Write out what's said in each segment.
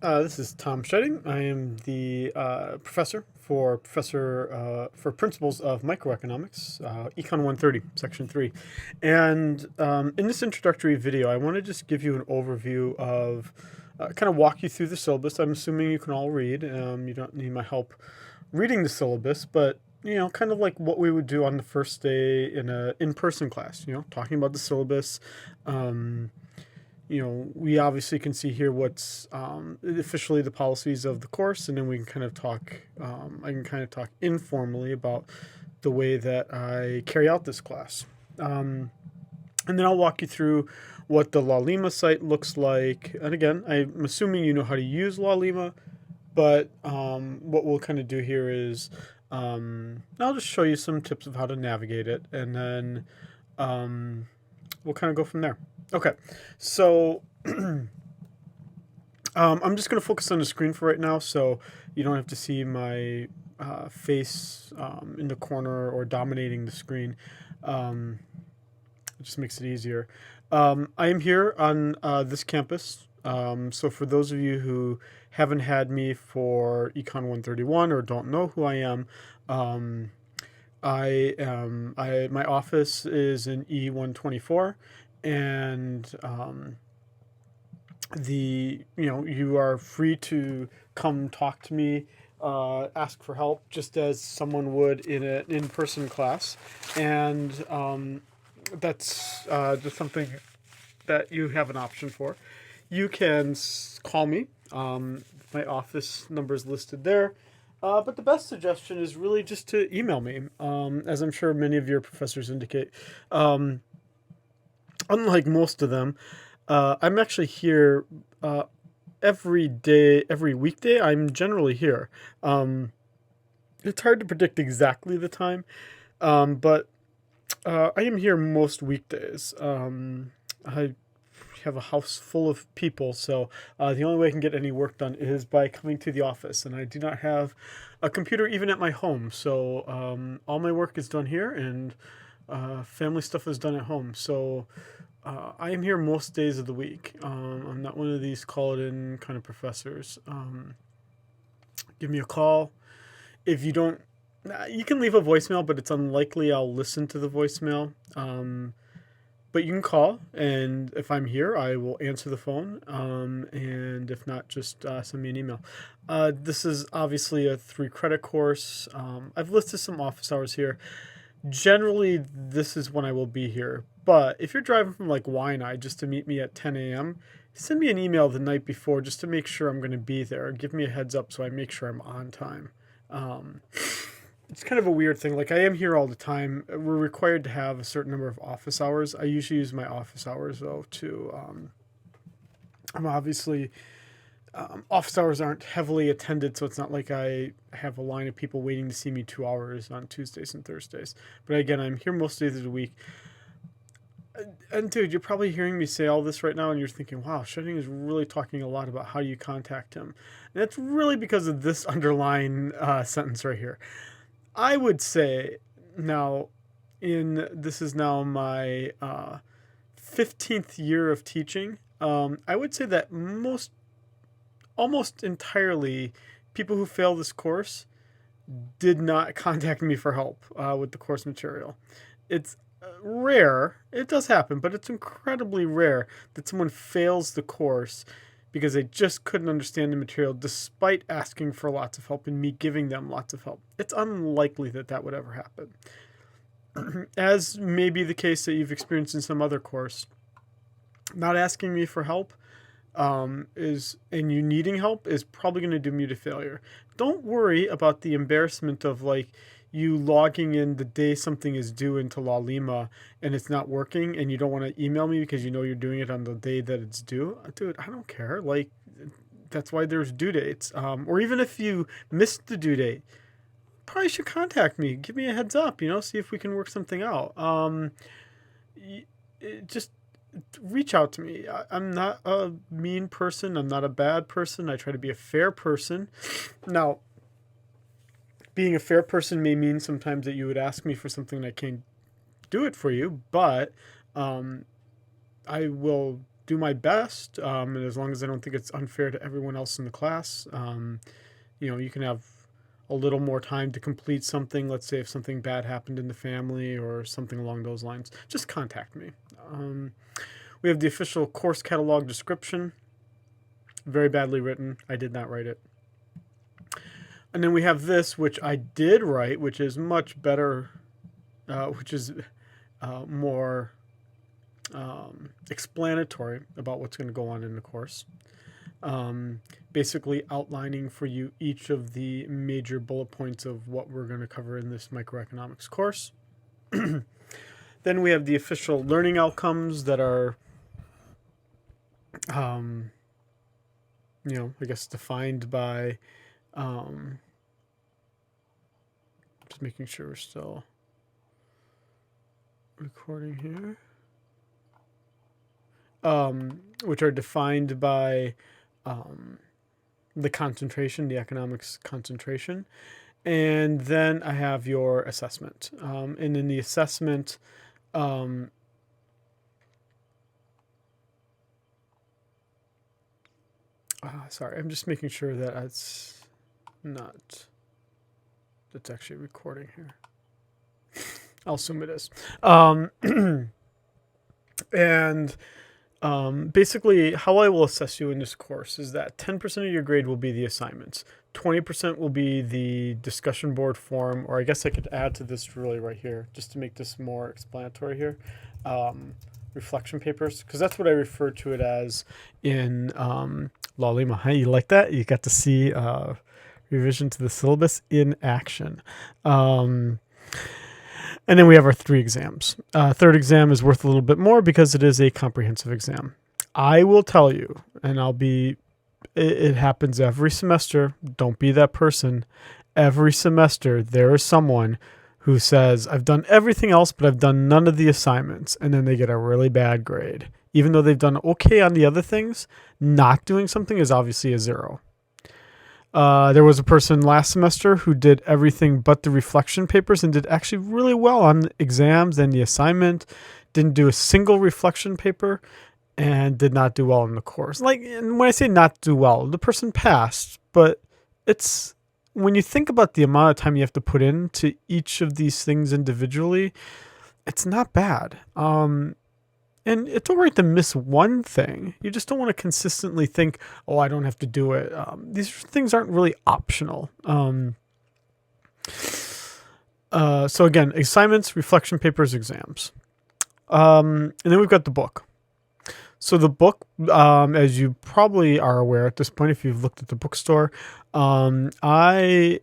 This is Tom Shedding. I am the professor for principles of microeconomics, Econ 130, Section 3. And in this introductory video, I want to just give you an overview of, kind of walk you through the syllabus. I'm assuming you can all read. You don't need my help reading the syllabus, but kind of like what we would do on the first day in a in-person class. Talking about the syllabus. Um, we obviously can see here what's officially the policies of the course, and then we can kind of talk. I can kind of talk informally about the way that I carry out this class, and then I'll walk you through what the LaLima site looks like. And again, I'm assuming you know how to use LaLima, but what we'll kind of do here is I'll just show you some tips of how to navigate it, and then we'll kind of go from there. Okay, so I'm just going to focus on the screen for right now, so you don't have to see my face in the corner or dominating the screen. Um, it just makes it easier. I am here on this campus. So for those of you who haven't had me for Econ 131 or don't know who I am, um, my office is in E124, and you are free to come talk to me, ask for help, just as someone would in an in-person class, and that's just something that you have an option for. You can call me. My office number is listed there. But the best suggestion is really just to email me, as I'm sure many of your professors indicate. Um, Unlike most of them, I'm actually here every day, every weekday. I'm generally here. Um, it's hard to predict exactly the time, but I am here most weekdays. I have a house full of people, so the only way I can get any work done is by coming to the office, and I do not have a computer even at my home, so all my work is done here, and family stuff is done at home. So I am here most days of the week. I'm not one of these call it in kind of professors. Give me a call. If you don't, you can leave a voicemail, but it's unlikely I'll listen to the voicemail. But you can call, and if I'm here, I will answer the phone. And if not, just send me an email. This is obviously a 3 credit course. I've listed some office hours here. Generally, this is when I will be here. But if you're driving from like Waianae just to meet me at 10 a.m., send me an email the night before just to make sure I'm going to be there. Give me a heads up so I make sure I'm on time. Um, it's kind of a weird thing. Like, I am here all the time. We're required to have a certain number of office hours. I usually use my office hours though to. I'm obviously office hours aren't heavily attended, so it's not like I have a line of people waiting to see me 2 hours on Tuesdays and Thursdays. But again, I'm here most days of the week. And dude, you're probably hearing me say all this right now, and you're thinking, "Wow, Shedding is really talking a lot about how you contact him." And that's really because of this underlying sentence right here. I would say now, in this is now my 15th year of teaching. I would say that almost entirely, people who fail this course did not contact me for help with the course material. It's rare. It does happen, but it's incredibly rare that someone fails the course because they just couldn't understand the material despite asking for lots of help and me giving them lots of help. It's unlikely that that would ever happen. As may be the case that you've experienced in some other course, not asking me for help is and you needing help is probably going to doom you to failure. Don't worry about the embarrassment of like you logging in the day something is due into LaLima and it's not working, and you don't want to email me because you know you're doing it on the day that it's due. Dude, I don't care. Like, that's why there's due dates. Or even if you missed the due date, probably should contact me. Give me a heads up. See if we can work something out. Just reach out to me. I'm not a mean person. I'm not a bad person. I try to be a fair person. Now, being a fair person may mean sometimes that you would ask me for something and I can't do it for you, but I will do my best, and as long as I don't think it's unfair to everyone else in the class, you can have a little more time to complete something. Let's say if something bad happened in the family or something along those lines, just contact me. We have the official course catalog description. Very badly written. I did not write it. And then we have this, which I did write, which is much better, which is more explanatory about what's going to go on in the course. Basically outlining for you each of the major bullet points of what we're going to cover in this microeconomics course. Then we have the official learning outcomes that are, I guess defined by, just making sure we're still recording here. Which are defined by the concentration, the economics concentration. And then I have your assessment. And in the assessment, sorry, I'm just making sure that it's actually recording here. I'll assume it is. And basically, how I will assess you in this course is that 10% of your grade will be the assignments. 20% will be the discussion board form, or I guess I could add to this really right here, just to make this more explanatory here. Reflection papers, because that's what I refer to it as in La Lima. Hey, you like that? You got to see revision to the syllabus in action. And then we have our 3 exams. Third exam is worth a little bit more because it is a comprehensive exam. I will tell you, and it happens every semester. Don't be that person. Every semester, there is someone who says, I've done everything else, but I've done none of the assignments. And then they get a really bad grade. Even though they've done okay on the other things, not doing something is obviously a 0. There was a person last semester who did everything but the reflection papers and did actually really well on exams and the assignment, didn't do a single reflection paper, and did not do well in the course. And when I say not do well, the person passed, but it's when you think about the amount of time you have to put into each of these things individually, it's not bad. And it's all right to miss one thing. You just don't want to consistently think, oh, I don't have to do it. These things aren't really optional. So again, assignments, reflection papers, exams. And then we've got the book. So the book, as you probably are aware at this point, if you've looked at the bookstore, I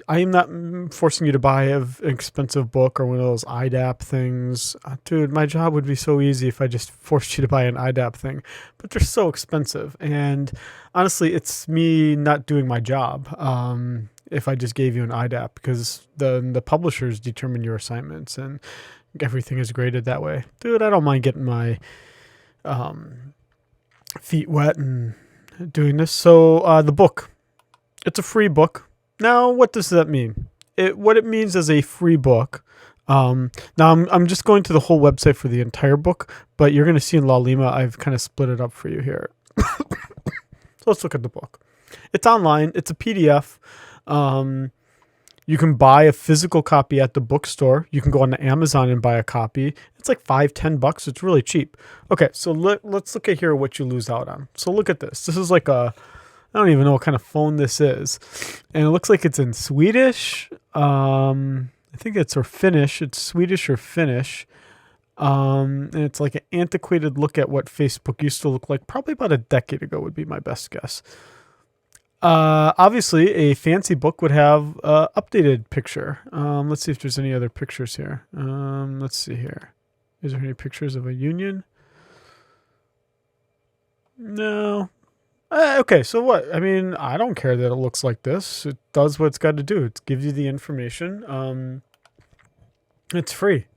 am not forcing you to buy an expensive book or one of those IDAP things. Dude, my job would be so easy if I just forced you to buy an IDAP thing, but they're so expensive. And honestly, it's me not doing my job if I just gave you an IDAP, because the publishers determine your assignments and everything is graded that way. Dude, I don't mind getting my feet wet and doing this. So the book, it's a free book. Now, what does that mean? What it means is a free book. Now, I'm just going to the whole website for the entire book, but you're going to see in La Lima, I've kind of split it up for you here. So let's look at the book. It's online. It's a PDF. You can buy a physical copy at the bookstore. You can go on Amazon and buy a copy. It's like $5-10. It's really cheap. Okay, so let's look at here what you lose out on. So look at this. This is like I don't even know what kind of phone this is. And it looks like it's in Swedish. I think it's Finnish. It's Swedish or Finnish. And it's like an antiquated look at what Facebook used to look like probably about a decade ago would be my best guess. Obviously, a fancy book would have an updated picture. Let's see if there's any other pictures here. Let's see here. Is there any pictures of a union? No. Okay, so what? I mean, I don't care that it looks like this. It does what it's got to do. It gives you the information. It's free.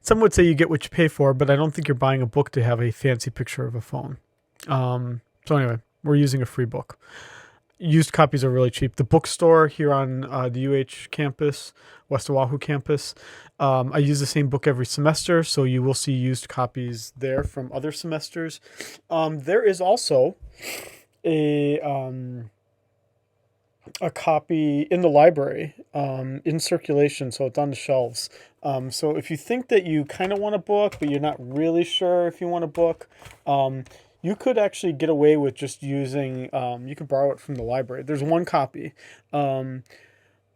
Some would say you get what you pay for, but I don't think you're buying a book to have a fancy picture of a phone. So anyway, we're using a free book. used copies are really cheap. The bookstore here on the UH campus, West Oahu campus, I use the same book every semester, so you will see used copies there from other semesters. There is also a copy in the library in circulation, so it's on the shelves. So if you think that you kind of want a book, but you're not really sure if you want a book, you could actually get away with just using, you can borrow it from the library. There's one copy.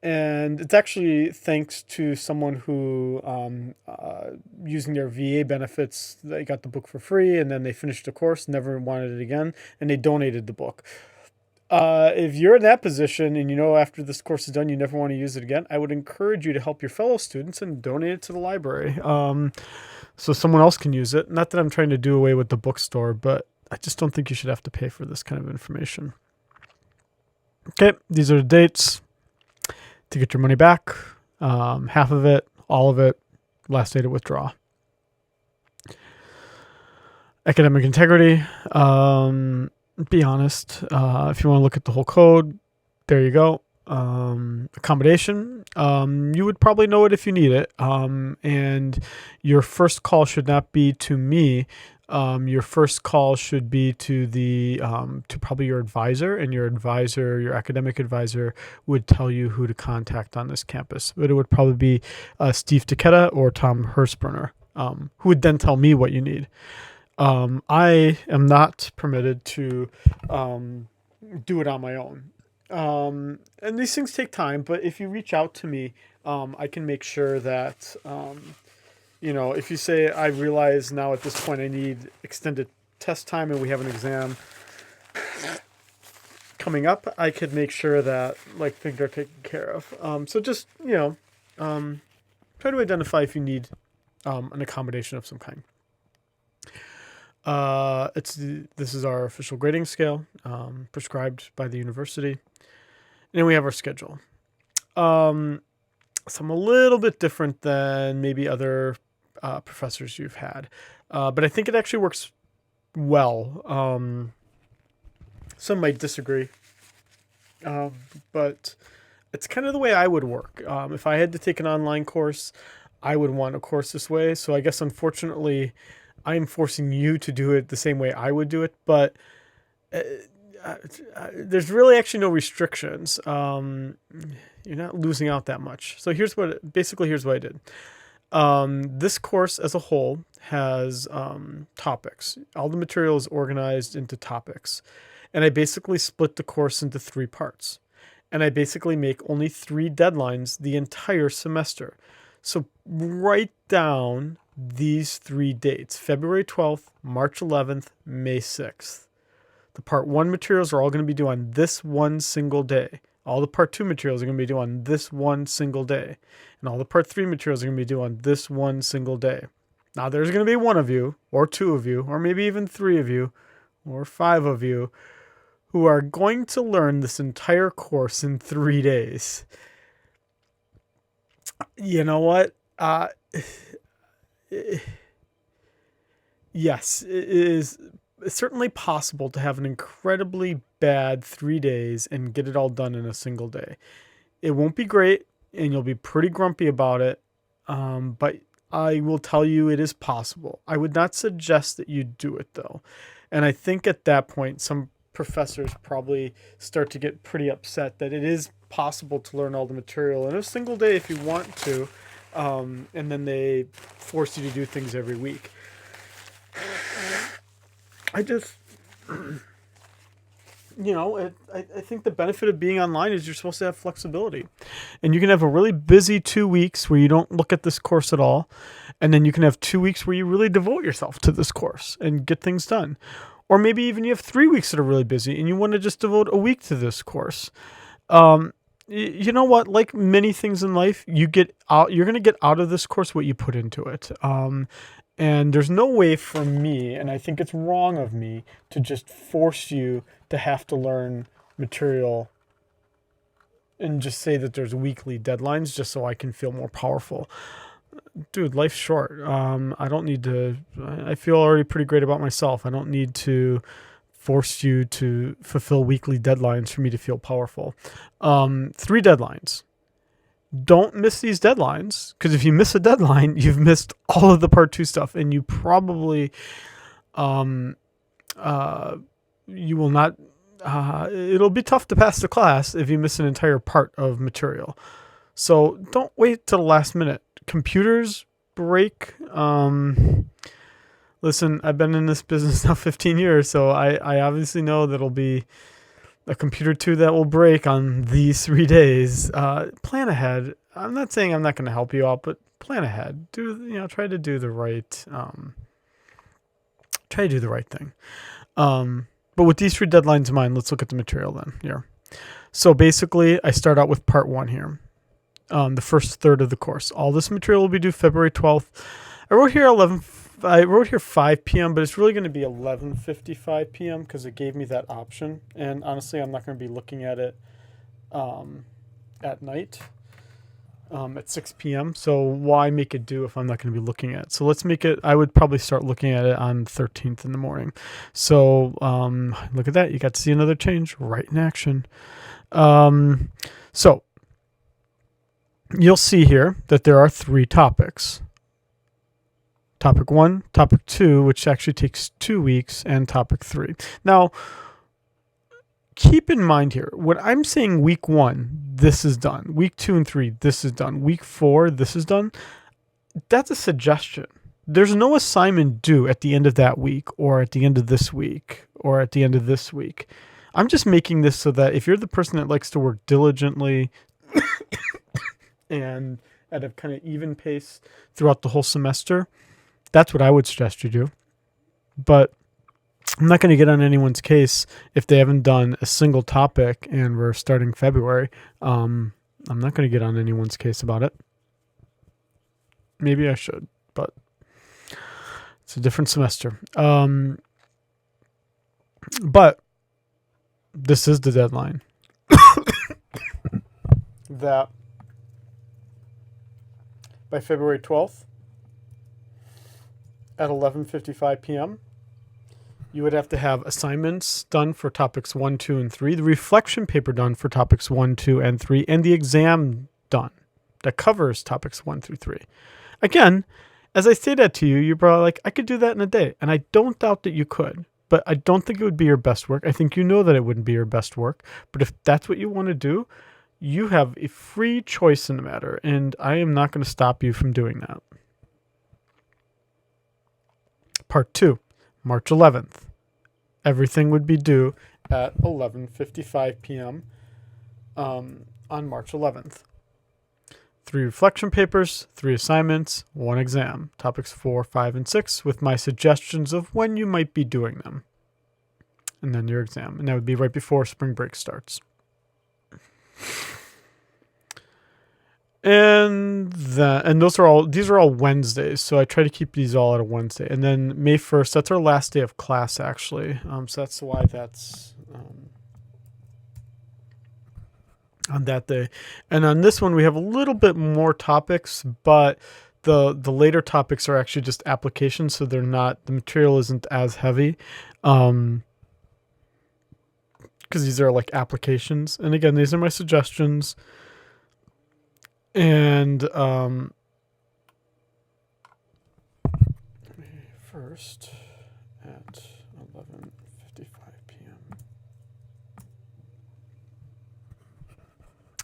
And it's actually thanks to someone who, using their VA benefits, they got the book for free, and then they finished the course, never wanted it again, and they donated the book. If you're in that position and you know after this course is done you never want to use it again, I would encourage you to help your fellow students and donate it to the library, so someone else can use it. Not that I'm trying to do away with the bookstore, but I just don't think you should have to pay for this kind of information. Okay, these are the dates to get your money back. Half of it, all of it, last day to withdraw. Academic integrity. Be honest. If you want to look at the whole code, there you go. Accommodation. You would probably know it if you need it. And your first call should not be to me. Your first call should be to the to probably your advisor, and your advisor, your academic advisor, would tell you who to contact on this campus. But it would probably be Steve Takeda or Tom Hirschbrunner, who would then tell me what you need. I am not permitted to do it on my own. And these things take time, but if you reach out to me, I can make sure that, if you say, I realize now at this point I need extended test time and we have an exam coming up, I could make sure that things are taken care of. So just, try to identify if you need an accommodation of some kind. This is our official grading scale, prescribed by the university. And then we have our schedule. So I'm a little bit different than maybe other professors you've had. But I think it actually works well. Some might disagree. But it's kind of the way I would work. If I had to take an online course, I would want a course this way. So I guess, unfortunately, I'm forcing you to do it the same way I would do it, but there's really actually no restrictions. You're not losing out that much. So here's what I did. This course as a whole has topics. All the material is organized into topics. And I basically split the course into 3 parts. And I basically make only 3 deadlines the entire semester. So write down these 3 dates: February 12th, March 11th, May 6th. The part 1 materials are all going to be due on this one single day. All the part 2 materials are going to be due on this one single day. And all the part 3 materials are going to be due on this one single day. Now there's going to be 1 of you, or 2 of you, or maybe even 3 of you, or 5 of you, who are going to learn this entire course in 3 days. You know what? Yes, it is certainly possible to have an incredibly bad 3 days and get it all done in a single day. It won't be great, and you'll be pretty grumpy about it, but I will tell you it is possible. I would not suggest that you do it, though. And I think at that point, some professors probably start to get pretty upset that it is possible to learn all the material in a single day if you want to. And then they force you to do things every week. I just, I think the benefit of being online is you're supposed to have flexibility. And you can have a really busy 2 weeks where you don't look at this course at all. And then you can have 2 weeks where you really devote yourself to this course and get things done. Or maybe even you have 3 weeks that are really busy and you want to just devote a week to this course. You know what? Like many things in life, you're going to get out of this course what you put into it. And there's no way for me, and I think it's wrong of me, to just force you to have to learn material and just say that there's weekly deadlines just so I can feel more powerful. Dude, life's short. I don't need to, I feel already pretty great about myself. I don't need to force you to fulfill weekly deadlines for me to feel powerful. 3 deadlines. Don't miss these deadlines, because if you miss a deadline, you've missed all of the part 2 stuff, and you probably you will not it'll be tough to pass the class if you miss an entire part of material. So don't wait till the last minute. Computers break. Listen, I've been in this business now 15 years, so I obviously know that'll be a computer too that will break on these 3 days. Plan ahead. I'm not saying I'm not going to help you out, but plan ahead. Try to do the right thing. But with these 3 deadlines in mind, let's look at the material then here. So basically, I start out with part 1 here, the first third of the course. All this material will be due February 12th. I wrote here 5 p.m., but it's really going to be 11:55 p.m. because it gave me that option. And honestly, I'm not going to be looking at it at night at 6 p.m. So why make it due if I'm not going to be looking at it? So let's make it, I would probably start looking at it on 13th in the morning. So look at that. You got to see another change right in action. So you'll see here that there are 3 topics. Topic 1, topic 2, which actually takes 2 weeks, and topic 3. Now, keep in mind here, when I'm saying week 1, this is done. Week 2 and 3, this is done. Week 4, this is done. That's a suggestion. There's no assignment due at the end of that week, or at the end of this week, or at the end of this week. I'm just making this so that if you're the person that likes to work diligently and at a kind of even pace throughout the whole semester, that's what I would suggest you do. But I'm not going to get on anyone's case if they haven't done a single topic and we're starting February. I'm not going to get on anyone's case about it. Maybe I should, but it's a different semester. But this is the deadline. That by February 12th, at 11:55 p.m., you would have to have assignments done for topics 1, 2, and 3, the reflection paper done for topics 1, 2, and 3, and the exam done that covers topics 1 through 3. Again, as I say that to you, you're probably like, I could do that in a day. And I don't doubt that you could, but I don't think it would be your best work. I think you know that it wouldn't be your best work. But if that's what you want to do, you have a free choice in the matter, and I am not going to stop you from doing that. Part 2, March 11th. Everything would be due at 11:55 p.m. On March 11th. 3 reflection papers, 3 assignments, 1 exam. Topics 4, 5, and 6 with my suggestions of when you might be doing them. And then your exam. And that would be right before spring break starts. And these are all Wednesdays, so I try to keep these all at a Wednesday. And then May 1st, that's our last day of class, actually. So that's why that's on that day. And on this one, we have a little bit more topics, but the later topics are actually just applications, so the material isn't as heavy. Because these are like applications. And again, these are my suggestions. And first at 11:55 p.m.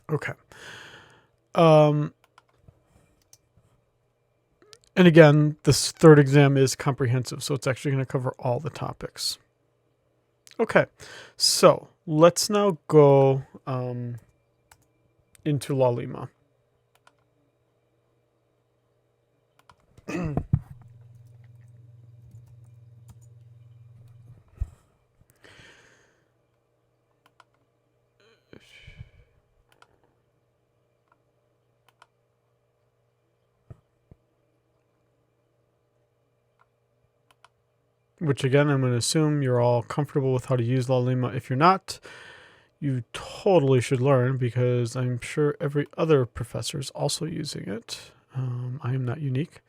Okay. And again, this third exam is comprehensive, so it's actually going to cover all the topics. Okay, so let's now go into La Lima. Which again, I'm going to assume you're all comfortable with how to use La Lima. If you're not, you totally should learn, because I'm sure every other professor is also using it. I am not unique.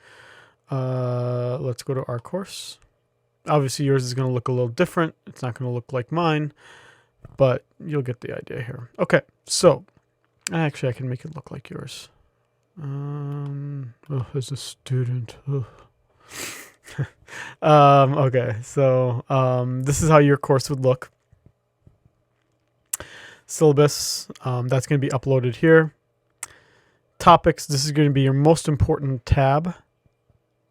Let's go to our course. Obviously yours is going to look a little different. It's not going to look like mine, but you'll get the idea here. Okay, so actually I can make it look like yours. As a student. Okay, so this is how your course would look. Syllabus, that's going to be uploaded here. Topics, this is going to be your most important tab.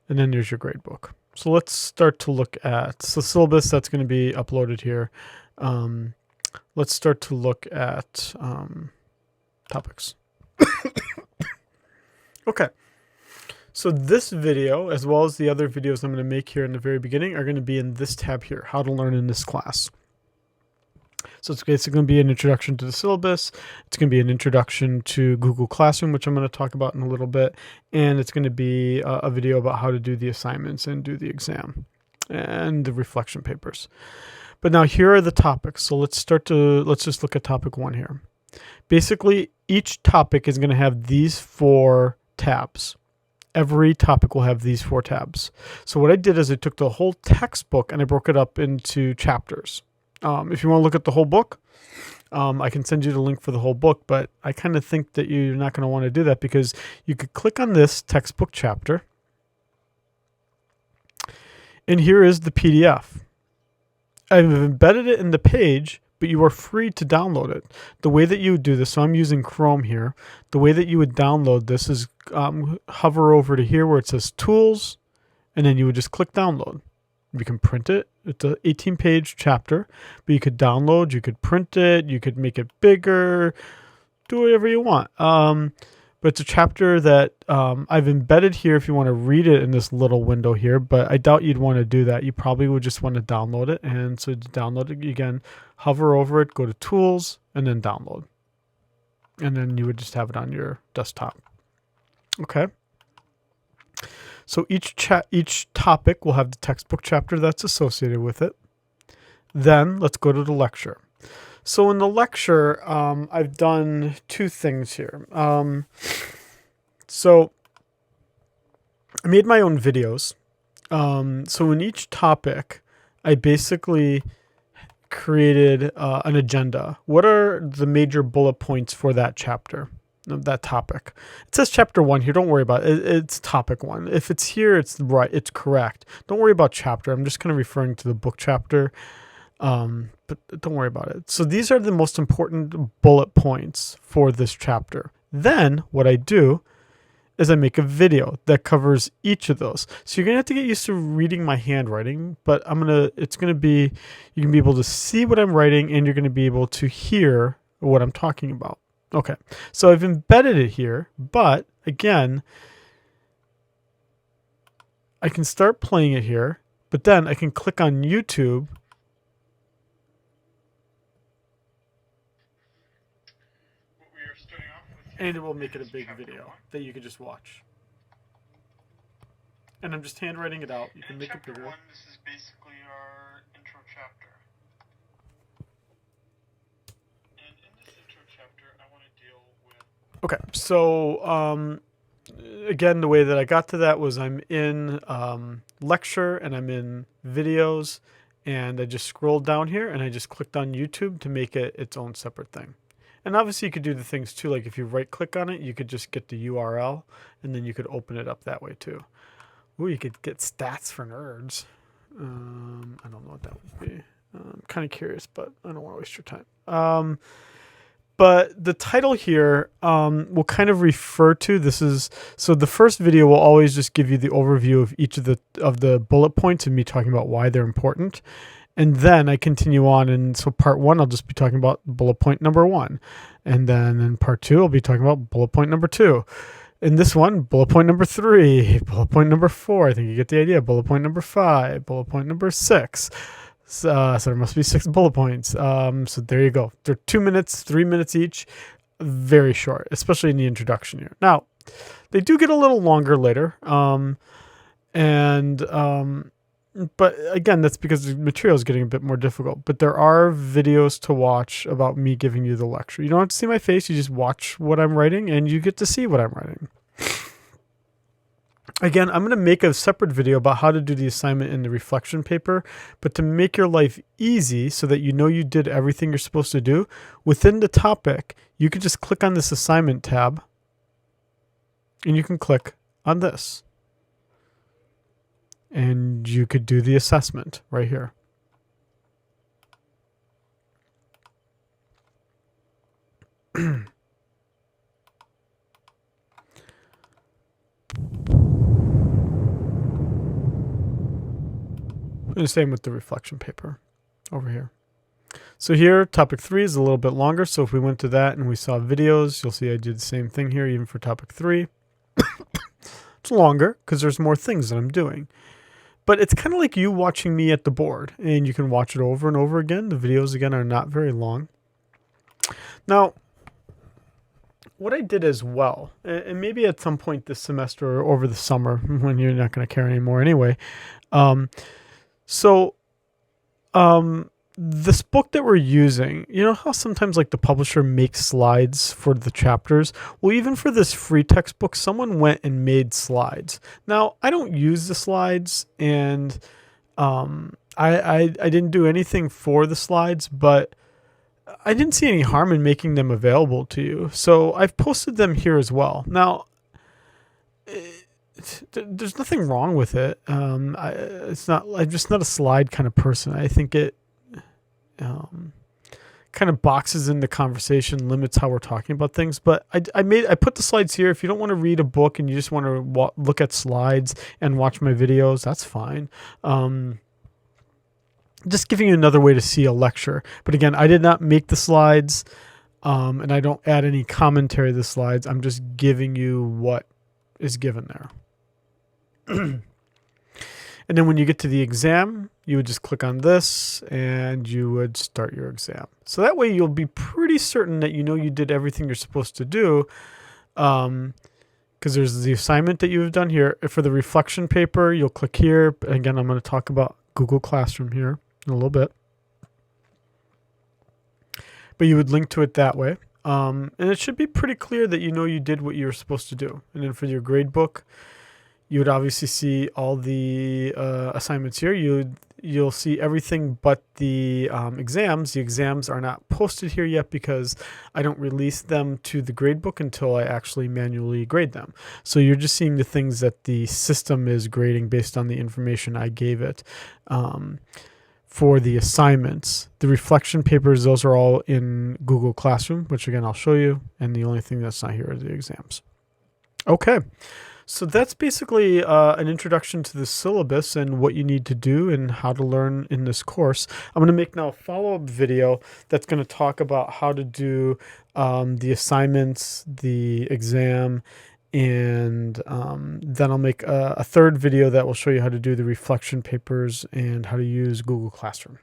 And then there's your gradebook. So let's start to look at, so syllabus, that's going to be uploaded here. Let's start to look at topics. Okay. So this video, as well as the other videos I'm going to make here in the very beginning, are going to be in this tab here, how to learn in this class. So it's basically going to be an introduction to the syllabus. It's going to be an introduction to Google Classroom, which I'm going to talk about in a little bit. And it's going to be a video about how to do the assignments and do the exam and the reflection papers. But now here are the topics. So let's just look at topic 1 here. Basically, each topic is going to have these 4 tabs. Every topic will have these 4 tabs. So what I did is I took the whole textbook and I broke it up into chapters. If you want to look at the whole book, I can send you the link for the whole book, but I kind of think that you're not going to want to do that because you could click on this textbook chapter. And here is the PDF. I've embedded it in the page, but you are free to download it. The way that you would do this, so I'm using Chrome here. The way that you would download this is hover over to here where it says Tools, and then you would just click Download. You can print it. It's an 18-page chapter, but you could download, you could print it, you could make it bigger, do whatever you want. But it's a chapter that I've embedded here if you want to read it in this little window here, but I doubt you'd want to do that. You probably would just want to download it. And so to download it, again, hover over it, go to Tools, and then Download. And then you would just have it on your desktop. Okay. So each topic will have the textbook chapter that's associated with it. Then let's go to the lecture. So in the lecture, I've done 2 things here. So I made my own videos. So in each topic, I basically created an agenda. What are the major bullet points for that chapter? That topic. It says chapter 1 here. Don't worry about it. It's topic 1. If it's here, it's right. It's correct. Don't worry about chapter. I'm just kind of referring to the book chapter. But don't worry about it. So these are the most important bullet points for this chapter. Then what I do is I make a video that covers each of those. So you're going to have to get used to reading my handwriting, but it's going to be, you can be able to see what I'm writing and you're going to be able to hear what I'm talking about. Okay, so I've embedded it here, but again, I can start playing it here, but then I can click on YouTube. And it will make it a big video that you can just watch. And I'm just handwriting it out. You can make it bigger. Chapter 1, this is basically our intro chapter. And in this intro chapter, I want to deal with... Okay, so again, the way that I got to that was I'm in lecture and I'm in videos, and I just scrolled down here and I just clicked on YouTube to make it its own separate thing. And obviously you could do the things too, like if you right click on it, you could just get the URL and then you could open it up that way too. Ooh, you could get stats for nerds. I don't know what that would be. I'm kind of curious, but I don't want to waste your time. But the title here will kind of refer to, so the first video will always just give you the overview of each of the bullet points and me talking about why they're important. And then I continue on, and so part 1, I'll just be talking about bullet point number 1. And then in part 2, I'll be talking about bullet point number 2. In this one, bullet point number 3, bullet point number 4, I think you get the idea, bullet point number 5, bullet point number 6. So there must be 6 bullet points. So there you go. They're 2 minutes, 3 minutes each. Very short, especially in the introduction here. Now, they do get a little longer later. But again, that's because the material is getting a bit more difficult. But there are videos to watch about me giving you the lecture. You don't have to see my face. You just watch what I'm writing, and you get to see what I'm writing. Again, I'm going to make a separate video about how to do the assignment in the reflection paper, but to make your life easy so that you know you did everything you're supposed to do, within the topic, you could just click on this assignment tab and you can click on this. And you could do the assessment right here. And the same with the reflection paper over here. So here, topic 3 is a little bit longer. So if we went to that and we saw videos, you'll see I did the same thing here, even for topic 3. It's longer because there's more things that I'm doing. But it's kind of like you watching me at the board, and you can watch it over and over again. The videos, again, are not very long. Now, what I did as well, and maybe at some point this semester or over the summer when you're not going to care anymore anyway, this book that we're using, you know how sometimes like the publisher makes slides for the chapters? Well, even for this free textbook, someone went and made slides. Now, I don't use the slides, and I didn't do anything for the slides, but I didn't see any harm in making them available to you. So I've posted them here as well. Now, there's nothing wrong with it. I'm just not a slide kind of person. I think it kind of boxes in the conversation, limits how we're talking about things. But I put the slides here. If you don't want to read a book and you just want to look at slides and watch my videos, that's fine. Just giving you another way to see a lecture. But again, I did not make the slides, and I don't add any commentary to the slides. I'm just giving you what is given there. And then when you get to the exam, you would just click on this and you would start your exam. So that way you'll be pretty certain that you know you did everything you're supposed to do, because there's the assignment that you've done here. For the reflection paper, you'll click here. Again, I'm going to talk about Google Classroom here in a little bit. But you would link to it that way. And it should be pretty clear that you know you did what you were supposed to do. And then for your grade book, you would obviously see all the assignments here. You'll see everything but the exams. The exams are not posted here yet because I don't release them to the gradebook until I actually manually grade them. So you're just seeing the things that the system is grading based on the information I gave it. For the assignments, the reflection papers, those are all in Google Classroom, which again, I'll show you. And the only thing that's not here are the exams. Okay. So that's basically an introduction to the syllabus and what you need to do and how to learn in this course. I'm going to make now a follow-up video that's going to talk about how to do the assignments, the exam, and then I'll make a third video that will show you how to do the reflection papers and how to use Google Classroom.